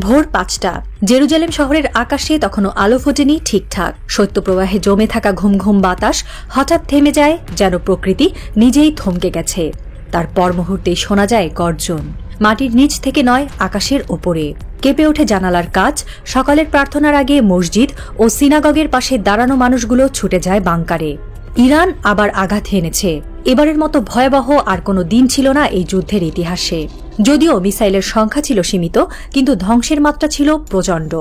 ভোর ৫টা। জেরুজালেম শহরের আকাশে তখনও আলো ফোটেনি ঠিকঠাক। শৈত্যপ্রবাহে জমে থাকা ঘুম ঘুম বাতাস হঠাৎ থেমে যায়, যেন প্রকৃতি নিজেই থমকে গেছে। তার পর মুহূর্তেই শোনা যায় গর্জন। মাটির নিচ থেকে নয়, আকাশের ওপরে। কেঁপে ওঠে জানালার কাচ। সকালের প্রার্থনার আগে মসজিদ ও সিনাগগের পাশে দাঁড়ানো মানুষগুলো ছুটে যায় বাংকারে। ইরান আবার আঘাত এনেছে। এবারের মতো ভয়াবহ আর কোনো দিন ছিল না এই যুদ্ধের ইতিহাসে। যদিও মিসাইলের সংখ্যা ছিল সীমিত, কিন্তু ধ্বংসের মাত্রা ছিল প্রচণ্ড।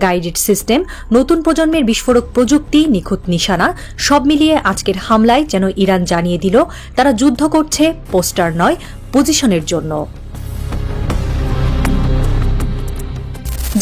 গাইডেড সিস্টেম, নতুন প্রজন্মের বিস্ফোরক প্রযুক্তি, নিখুঁত নিশানা, সব মিলিয়ে আজকের হামলায় যেন ইরান জানিয়ে দিল তারা যুদ্ধ করছে পোস্টার নয়, পজিশনের জন্য।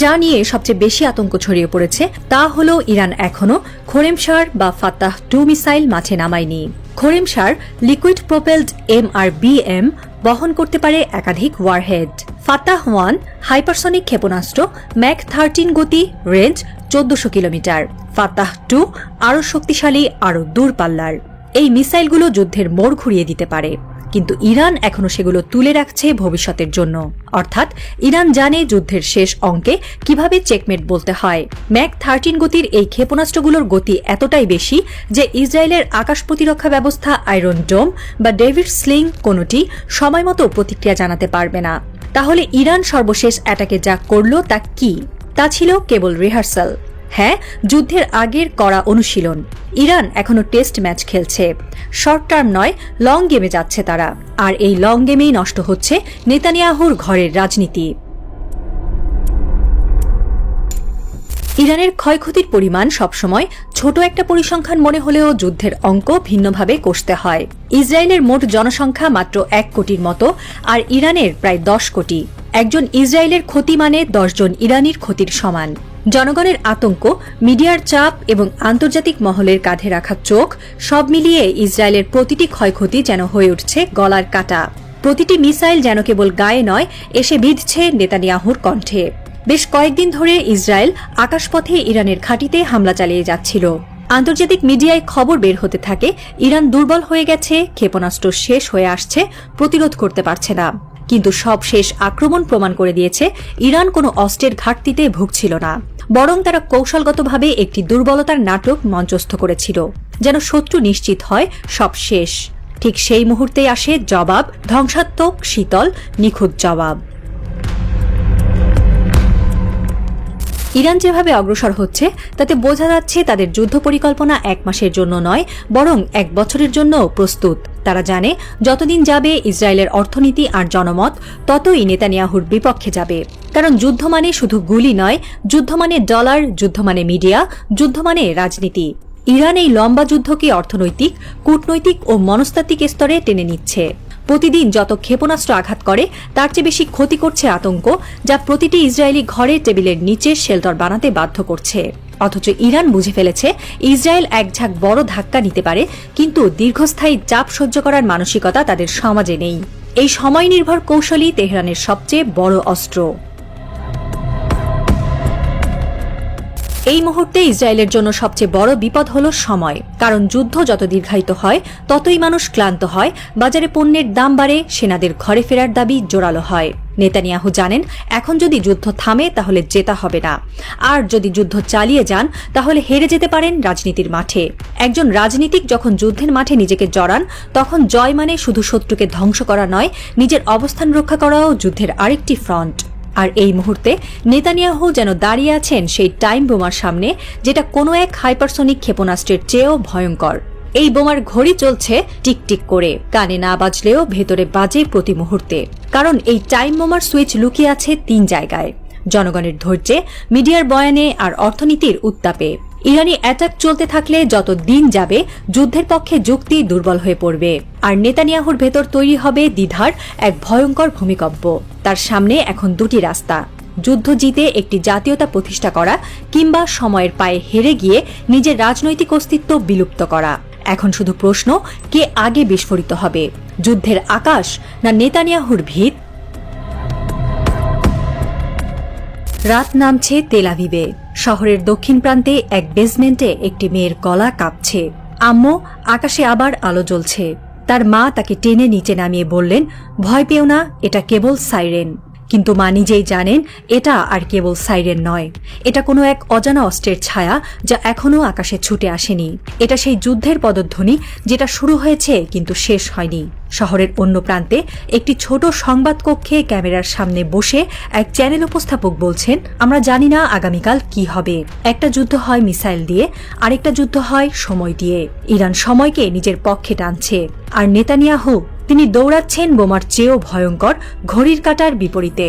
যা নিয়ে সবচেয়ে বেশি আতঙ্ক ছড়িয়ে পড়েছে তা হল ইরান এখনও খোরেমশার বা ফাতাহ-2 মিসাইল মাঠে নামায়নি। খোরেমশার লিকুইড প্রোপেলড MRBM বহন করতে পারে একাধিক ওয়ারহেড। ফাতাহ-1 হাইপারসনিক ক্ষেপণাস্ত্র, ম্যাক 13 গতি, রেঞ্জ 1400 কিলোমিটার। ফাতাহ-2 আরও শক্তিশালী, আরও দূরপাল্লার। এই মিসাইলগুলো যুদ্ধের মোড় ঘুরিয়ে দিতে পারে, কিন্তু ইরান এখনও সেগুলো তুলে রাখছে ভবিষ্যতের জন্য। অর্থাৎ ইরান জানে যুদ্ধের শেষ অঙ্কে কিভাবে চেকমেট বলতে হয়। ম্যাক 13 গতির এই ক্ষেপণাস্ত্রগুলোর গতি এতটাই বেশি যে ইসরায়েলের আকাশ প্রতিরক্ষা ব্যবস্থা আয়রন ডোম বা ডেভিড স্লিং কোনোটি সময়মতো প্রতিক্রিয়া জানাতে পারবে না। তাহলে ইরান সর্বশেষ অ্যাটাকে যা করল তা কি? তা ছিল কেবল রিহার্সাল। হ্যাঁ, যুদ্ধের আগের কড়া অনুশীলন। ইরান এখনো টেস্ট ম্যাচ খেলছে, শর্ট টার্ম নয়, লং গেমে যাচ্ছে তারা। আর এই লং গেমেই নষ্ট হচ্ছে নেতানিয়াহুর ঘরের রাজনীতি। ইরানের ক্ষয়ক্ষতির পরিমাণ সবসময় ছোট একটা পরিসংখ্যান মনে হলেও যুদ্ধের অঙ্ক ভিন্নভাবে কষতে হয়। ইসরায়েলের মোট জনসংখ্যা মাত্র 1 কোটির মতো, আর ইরানের প্রায় 10 কোটি। একজন ইসরায়েলের ক্ষতি মানে 10 জন ইরানির ক্ষতির সমান। জনগণের আতঙ্ক, মিডিয়ার চাপ এবং আন্তর্জাতিক মহলের কাঁধে রাখা চোখ, সব মিলিয়ে ইসরায়েলের প্রতিটি ক্ষয়ক্ষতি যেন হয়ে উঠছে গলার কাটা। প্রতিটি মিসাইল যেন কেবল গায়ে নয়, এসে বিঁধছে নেতানিয়াহুর কণ্ঠে। বেশ কয়েকদিন ধরে ইসরায়েল আকাশপথে ইরানের ঘাঁটিতে হামলা চালিয়ে যাচ্ছিল। আন্তর্জাতিক মিডিয়ায় খবর বের হতে থাকে ইরান দুর্বল হয়ে গেছে, ক্ষেপণাস্ত্র শেষ হয়ে আসছে, প্রতিরোধ করতে পারছে না। কিন্তু সব শেষ আক্রমণ প্রমাণ করে দিয়েছে ইরান কোনো অস্ত্রের ঘাটতিতে ভুগছিল না, বরং তারা কৌশলগতভাবে একটি দুর্বলতার নাটক মঞ্চস্থ করেছিল, যেন শত্রু নিশ্চিত হয় সব শেষ। ঠিক সেই মুহূর্তেই আসে জবাব, ধ্বংসাত্মক, শীতল, নিখুঁত জবাব। ইরান যেভাবে অগ্রসর হচ্ছে তাতে বোঝা যাচ্ছে তাদের যুদ্ধ পরিকল্পনা 1 মাসের জন্য নয়, বরং 1 বছরের জন্য প্রস্তুত। তারা জানে যতদিন যাবে ইসরায়েলের অর্থনীতি আর জনমত ততই নেতানিয়াহুর বিপক্ষে যাবে। কারণ যুদ্ধ মানে শুধু গুলি নয়, যুদ্ধ মানে ডলার, যুদ্ধ মানে মিডিয়া, যুদ্ধ মানে রাজনীতি। ইরান এই লম্বা যুদ্ধকে অর্থনৈতিক, কূটনৈতিক ও মনস্তাত্ত্বিক স্তরে টেনে নিচ্ছে। প্রতিদিন যত ক্ষেপণাস্ত্র আঘাত করে তার চেয়ে বেশি ক্ষতি করছে আতঙ্ক, যা প্রতিটি ইসরায়েলি ঘরে টেবিলের নিচে শেল্টার বানাতে বাধ্য করছে। অথচ ইরান বুঝে ফেলেছে ইসরায়েল এক ঝাঁক বড় ধাক্কা নিতে পারে, কিন্তু দীর্ঘস্থায়ী চাপ সহ্য করার মানসিকতা তাদের সমাজে নেই। এই সময় নির্ভর কৌশলই তেহরানের সবচেয়ে বড় অস্ত্র। এই মুহূর্তে ইসরায়েলের জন্য সবচেয়ে বড় বিপদ হল সময়। কারণ যুদ্ধ যত দীর্ঘায়িত হয় ততই মানুষ ক্লান্ত হয়, বাজারে পণ্যের দাম বাড়ে, সেনাদের ঘরে ফেরার দাবি জোরালো হয়। নেতানিয়াহু জানেন এখন যদি যুদ্ধ থামে তাহলে জেতা হবে না, আর যদি যুদ্ধ চালিয়ে যান তাহলে হেরে যেতে পারেন রাজনীতির মাঠে। একজন রাজনীতিক যখন যুদ্ধের মাঠে নিজেকে জড়ান তখন জয় মানে শুধু শত্রুকে ধ্বংস করা নয়, নিজের অবস্থান রক্ষা করাও যুদ্ধের আরেকটি ফ্রন্ট। আর এই মুহূর্তে নেতানিয়াহু যেন দাঁড়িয়ে আছেন সেই টাইম বোমার সামনে, যেটা কোনো এক হাইপারসনিক ক্ষেপণাস্ত্রের চেয়েও ভয়ঙ্কর। এই বোমার ঘড়ি চলছে টিকটিক করে, কানে না বাজলেও ভেতরে বাজে প্রতি মুহূর্তে। কারণ এই টাইম বোমার সুইচ লুকিয়ে আছে 3 জায়গায়: জনগণের ধৈর্যে, মিডিয়ার বয়ানে আর অর্থনীতির উত্তাপে। ইরানি অ্যাটাক চলতে থাকলে যত দিন যাবে যুদ্ধের পক্ষে যুক্তি দুর্বল হয়ে পড়বে, আর নেতানিয়াহুর ভেতর তৈরি হবে দ্বিধার এক ভয়ঙ্কর ভূমিকম্প। তার সামনে এখন 2টি রাস্তা: যুদ্ধ জিতে একটি জাতীয়তা প্রতিষ্ঠা করা, কিংবা সময়ের পায়ে হেরে গিয়ে নিজের রাজনৈতিক অস্তিত্ব বিলুপ্ত করা। এখন শুধু প্রশ্ন, কে আগে বিস্ফোরিত হবে, যুদ্ধের আকাশ না নেতানিয়াহুর ভিত? রাত নামছে তেল আভিভে। শহরের দক্ষিণ প্রান্তে এক বেসমেন্টে একটি মেয়ের গলা কাঁপছে। আম্মু, আকাশে আবার আলো জ্বলছে। তার মা তাকে টেনে নিচে নামিয়ে বললেন, ভয় পেও না, এটা কেবল সাইরেন। কিন্তু মা নিজেই জানেন এটা আর কেবল সাইরেন নয়, এটা কোনো এক অজানা অস্ত্রের ছায়া যা এখনও আকাশে ছুটে আসেনি। এটা সেই যুদ্ধের পদধ্বনি যেটা শুরু হয়েছে কিন্তু শেষ হয়নি। শহরের অন্য প্রান্তে একটি ছোট সংবাদ কক্ষে ক্যামেরার সামনে বসে এক চ্যানেল উপস্থাপক বলছেন, আমরা জানি না আগামীকাল কি হবে। একটা যুদ্ধ হয় মিসাইল দিয়ে, আরেকটা যুদ্ধ হয় সময় দিয়ে। ইরান সময়কে নিজের পক্ষে টানছে, আর নেতানিয়াহু তিনি দৌড়াচ্ছেন বোমার চেয়েও ভয়ঙ্কর ঘড়ির কাঁটার বিপরীতে।